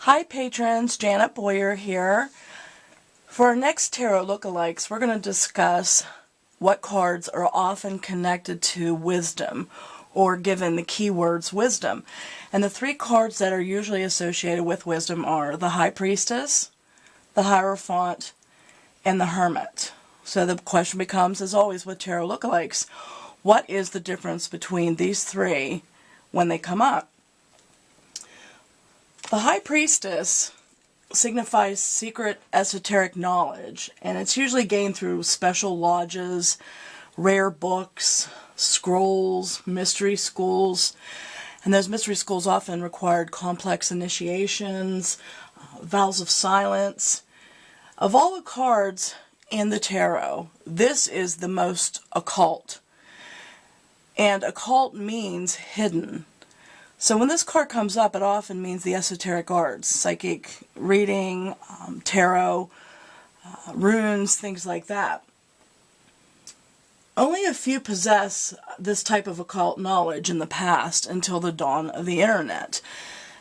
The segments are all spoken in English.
Hi patrons, Janet Boyer here. For our next tarot lookalikes, we're going to discuss what cards are often connected to wisdom or given the keywords wisdom. And the three cards that are usually associated with wisdom are the High Priestess, the Hierophant, and the Hermit. So the question becomes, as always with tarot lookalikes, what is the difference between these three when they come up? The High Priestess signifies secret esoteric knowledge, and it's usually gained through special lodges, rare books, scrolls, mystery schools, and those mystery schools often required complex initiations, vows of silence. Of all the cards in the tarot, this is the most occult, and occult means hidden. So when this card comes up, it often means the esoteric arts, psychic reading, tarot, runes, things like that. Only a few possess this type of occult knowledge in the past until the dawn of the internet.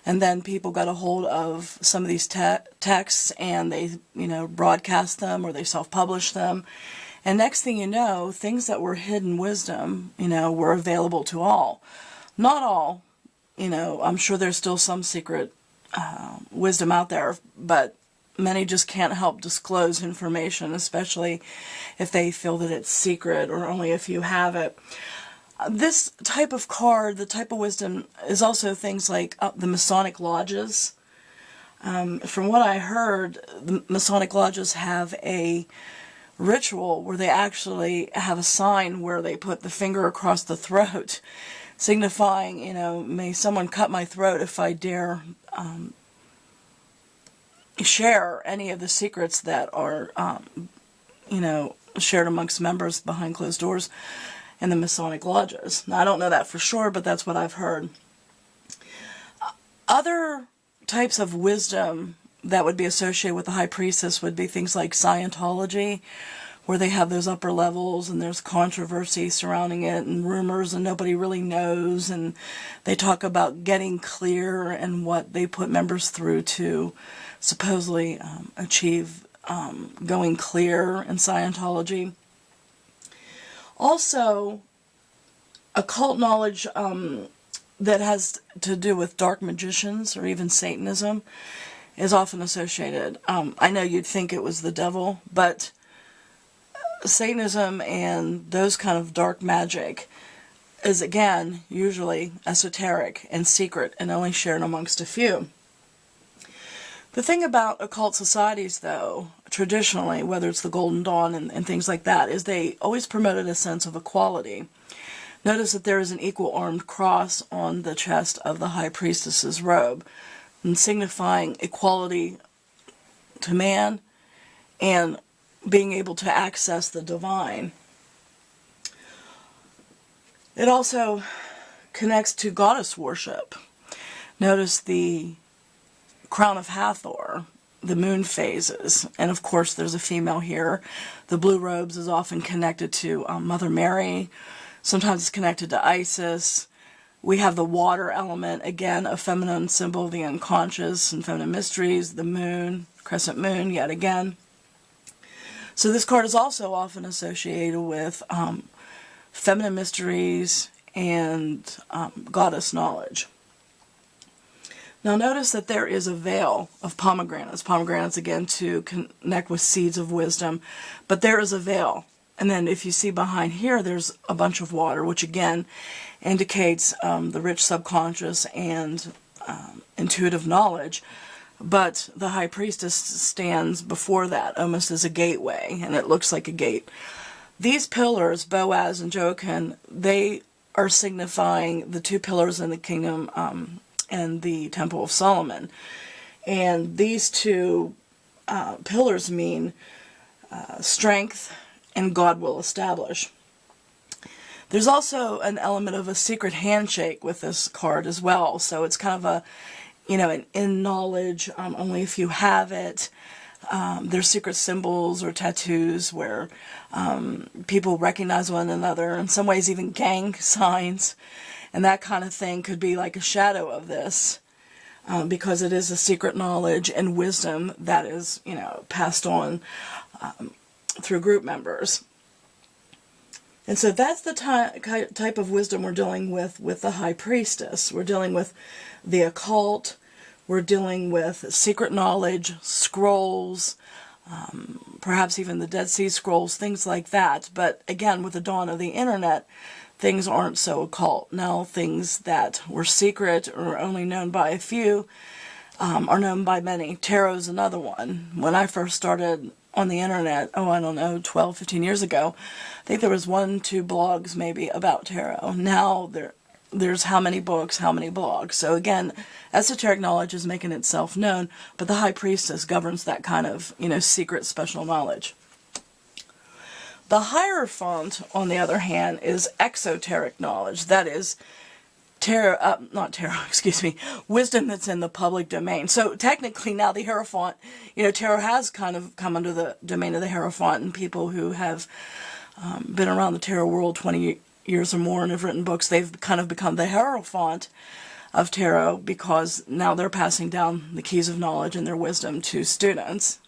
And then people got a hold of some of these texts and they, broadcast them or they self-published them. And next thing you know, things that were hidden wisdom, were available to all. Not all. I'm sure there's still some secret wisdom out there, but many just can't help disclose information, especially if they feel that it's secret or only a few have it. This type of card, the type of wisdom, is also things like the Masonic lodges. From what I heard, the Masonic lodges have a ritual where they actually have a sign where they put the finger across the throat, signifying, may someone cut my throat if I dare share any of the secrets that are, shared amongst members behind closed doors in the Masonic lodges. Now, I don't know that for sure, but that's what I've heard. Other types of wisdom that would be associated with the High Priestess would be things like Scientology, where they have those upper levels and there's controversy surrounding it and rumors and nobody really knows, and they talk about getting clear and what they put members through to supposedly achieve going clear in Scientology. Also, occult knowledge that has to do with dark magicians or even Satanism is often associated. I know you'd think it was the devil, but Satanism and those kind of dark magic is, again, usually esoteric and secret and only shared amongst a few. The thing about occult societies, though, traditionally, whether it's the Golden Dawn and things like that, is they always promoted a sense of equality. Notice that there is an equal armed cross on the chest of the High Priestess's robe, and signifying equality to man and being able to access the divine. It also connects to goddess worship. Notice the crown of Hathor, the moon phases, and of course there's a female here. The blue robes is often connected to Mother Mary. Sometimes it's connected to Isis. We have the water element, again, a feminine symbol of the unconscious and feminine mysteries, the moon, crescent moon, yet again. So this card is also often associated with feminine mysteries and goddess knowledge. Now notice that there is a veil of pomegranates. Pomegranates, again, to connect with seeds of wisdom. But there is a veil. And then if you see behind here, there's a bunch of water, which again indicates the rich subconscious and intuitive knowledge. But the High Priestess stands before that, almost as a gateway, and it looks like a gate. These pillars, Boaz and Joachim, they are signifying the two pillars in the kingdom and the Temple of Solomon. And these two pillars mean strength and God will establish. There's also an element of a secret handshake with this card as well, so it's kind of a an in knowledge, only if you have it. There's secret symbols or tattoos where people recognize one another, in some ways even gang signs, and that kind of thing could be like a shadow of this. because it is a secret knowledge and wisdom that is, passed on through group members. And so that's the type of wisdom we're dealing with the High Priestess. We're dealing with the occult. We're dealing with secret knowledge, scrolls, perhaps even the Dead Sea Scrolls, things like that. But again, with the dawn of the internet, things aren't so occult. Now things that were secret or only known by a few are known by many. Tarot's another one. When I first started on the internet, I don't know, 12, 15 years ago, I think there was 1-2 blogs maybe about tarot. Now there's how many books, how many blogs. So again, esoteric knowledge is making itself known, but the High Priestess governs that kind of, secret special knowledge. The Hierophant, on the other hand, is exoteric knowledge. That is wisdom that's in the public domain. So technically now the Hierophant, tarot has kind of come under the domain of the Hierophant, and people who have been around the tarot world 20 years or more and have written books, they've kind of become the Hierophant of tarot because now they're passing down the keys of knowledge and their wisdom to students,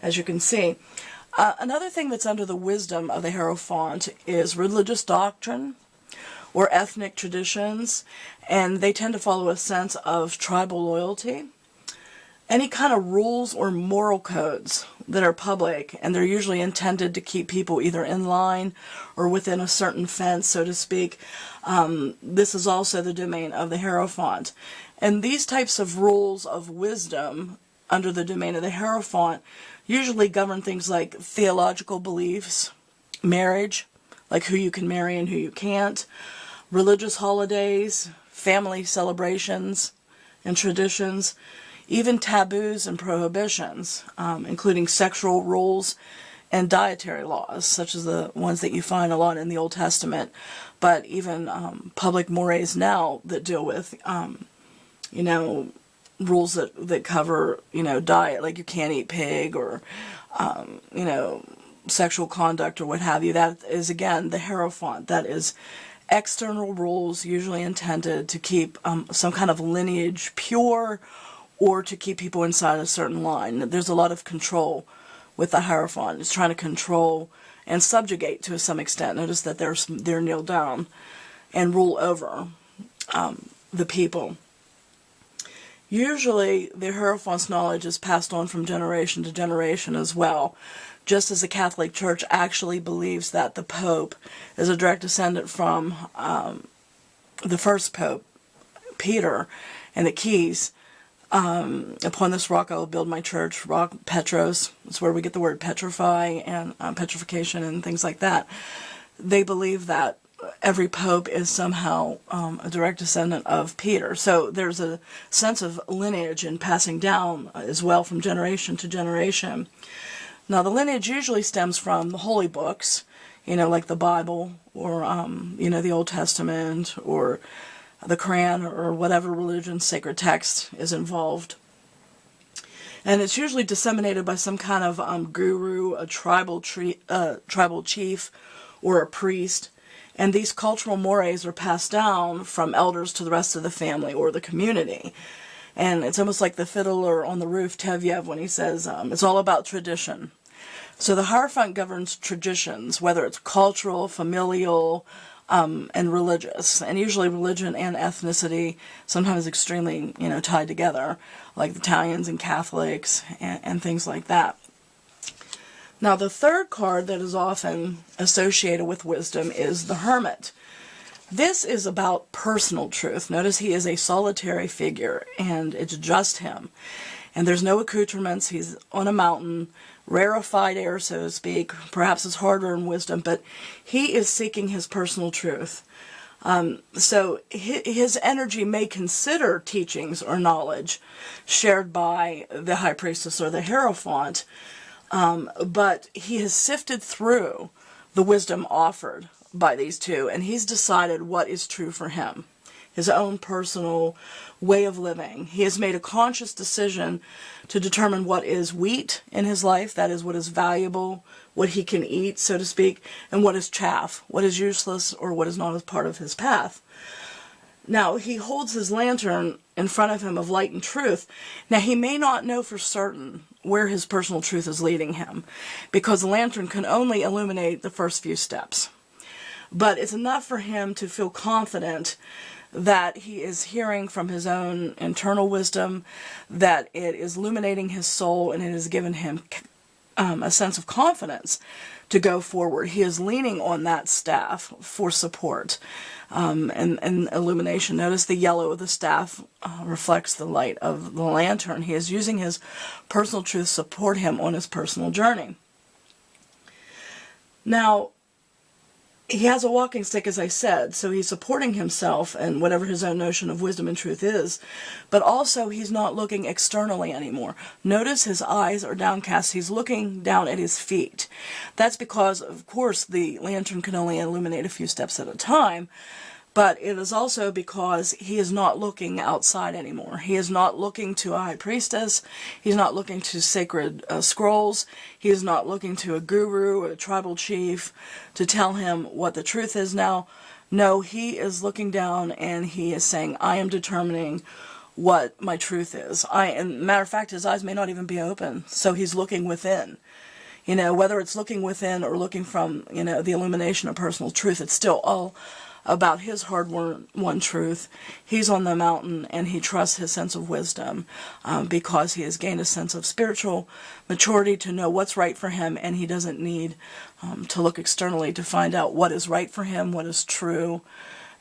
as you can see. Another thing that's under the wisdom of the Hierophant is religious doctrine or ethnic traditions, and they tend to follow a sense of tribal loyalty. Any kind of rules or moral codes that are public, and they're usually intended to keep people either in line or within a certain fence, so to speak. This is also the domain of the Hierophant. And these types of rules of wisdom under the domain of the Hierophant usually govern things like theological beliefs, marriage, like who you can marry and who you can't, religious holidays, family celebrations and traditions, even taboos and prohibitions, including sexual rules and dietary laws, such as the ones that you find a lot in the Old Testament, but even public mores now that deal with, rules that cover, diet, like you can't eat pig or, sexual conduct or what have you. That is, again, the Hierophant. That is external rules usually intended to keep some kind of lineage pure or to keep people inside a certain line. There's a lot of control with the Hierophant. It's trying to control and subjugate to some extent. Notice that they're kneel down and rule over the people. Usually, the Hierophant's knowledge is passed on from generation to generation as well, just as the Catholic Church actually believes that the Pope is a direct descendant from the first Pope, Peter, and the keys. Upon this rock I will build my church, rock Petros. That's where we get the word petrify and petrification and things like that. They believe that every pope is somehow a direct descendant of Peter. So there's a sense of lineage and passing down as well from generation to generation. Now the lineage usually stems from the holy books, like the Bible or, the Old Testament or the Quran or whatever religion's sacred text is involved. And it's usually disseminated by some kind of guru, a tribal chief, or a priest. And these cultural mores are passed down from elders to the rest of the family or the community. And it's almost like the fiddler on the roof, Tevyev, when he says, it's all about tradition. So the Hierophant governs traditions, whether it's cultural, familial, and religious. And usually religion and ethnicity, sometimes extremely, tied together, like Italians and Catholics and things like that. Now, the third card that is often associated with wisdom is the Hermit. This is about personal truth. Notice he is a solitary figure, and it's just him. And there's no accoutrements. He's on a mountain, rarefied air, so to speak. Perhaps his hard-earned wisdom, but he is seeking his personal truth. So his energy may consider teachings or knowledge shared by the High Priestess or the Hierophant, but he has sifted through the wisdom offered by these two, and he's decided what is true for him, his own personal way of living. He has made a conscious decision to determine what is wheat in his life, that is what is valuable, what he can eat, so to speak, and what is chaff, what is useless or what is not as part of his path. Now, he holds his lantern in front of him of light and truth. Now, he may not know for certain where his personal truth is leading him, because the lantern can only illuminate the first few steps. But it's enough for him to feel confident that he is hearing from his own internal wisdom, that it is illuminating his soul, and it has given him a sense of confidence to go forward. He is leaning on that staff for support and illumination. Notice the yellow of the staff reflects the light of the lantern. He is using his personal truth to support him on his personal journey. Now, he has a walking stick, as I said, so he's supporting himself and whatever his own notion of wisdom and truth is, but also he's not looking externally anymore. Notice his eyes are downcast. He's looking down at his feet. That's because, of course, the lantern can only illuminate a few steps at a time, but it is also because he is not looking outside anymore. He is not looking to a high priestess. He's not looking to sacred scrolls. He is not looking to a guru or a tribal chief to tell him what the truth is now. No, he is looking down and he is saying, I am determining what my truth is. And matter of fact, his eyes may not even be open, so he's looking within. You know, whether it's looking within or looking from, you know, the illumination of personal truth, it's still all about his hard-won truth. He's on the mountain and he trusts his sense of wisdom because he has gained a sense of spiritual maturity to know what's right for him, and he doesn't need to look externally to find out what is right for him, what is true,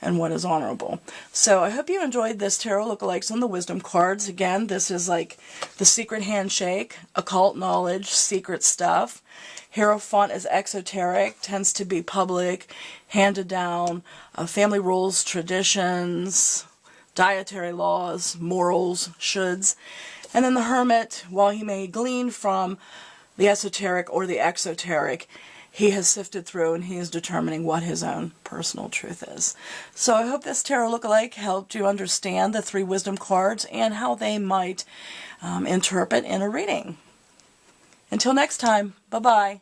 and what is honorable. So I hope you enjoyed this tarot lookalikes on the wisdom cards. Again, this is like the secret handshake, occult knowledge, secret stuff. Hierophant is exoteric, tends to be public, handed down, family rules, traditions, dietary laws, morals, shoulds. And then the Hermit, while he may glean from the esoteric or the exoteric, he has sifted through and he is determining what his own personal truth is. So I hope this tarot lookalike helped you understand the 3 wisdom cards and how they might interpret in a reading. Until next time, bye-bye.